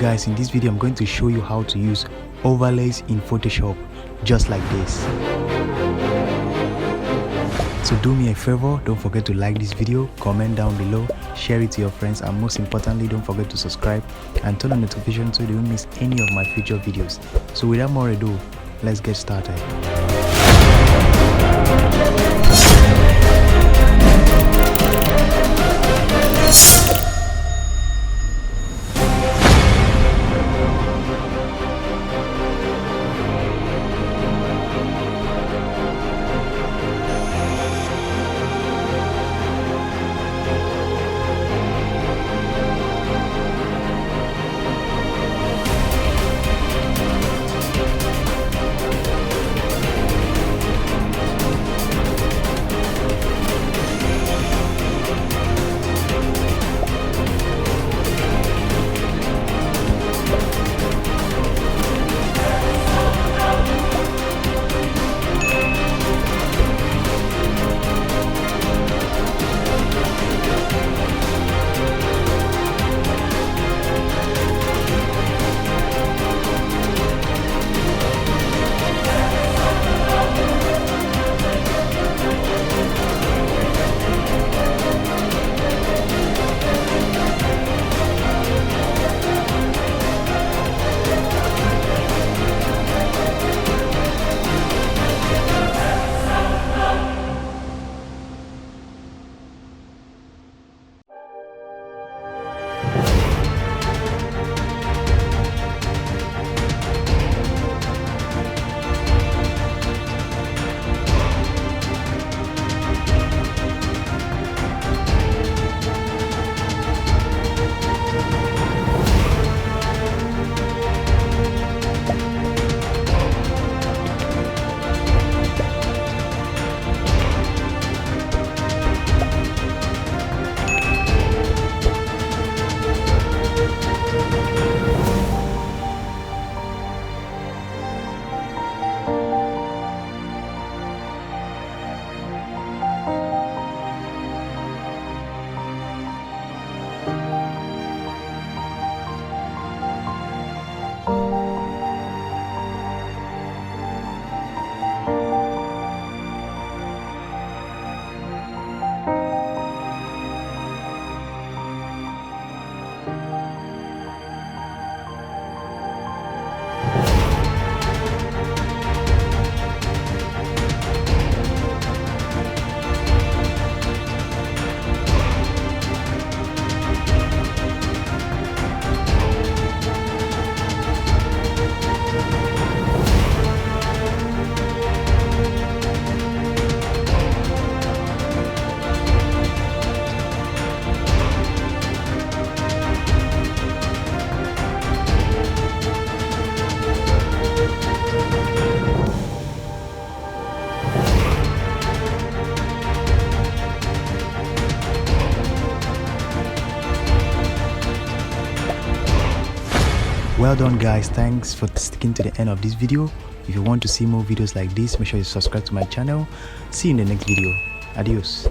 guys, in this video I'm going to show you how to use overlays in Photoshop just like this. So do me a favor, don't forget to like this video, comment down below, share it to your friends, and most importantly don't forget to subscribe and turn on notifications so you don't miss any of my future videos. So without more ado, let's get started. Well done guys, thanks for sticking to the end of this video. If you want to see more videos like this, make sure you subscribe to my channel. See you in the next video. Adios.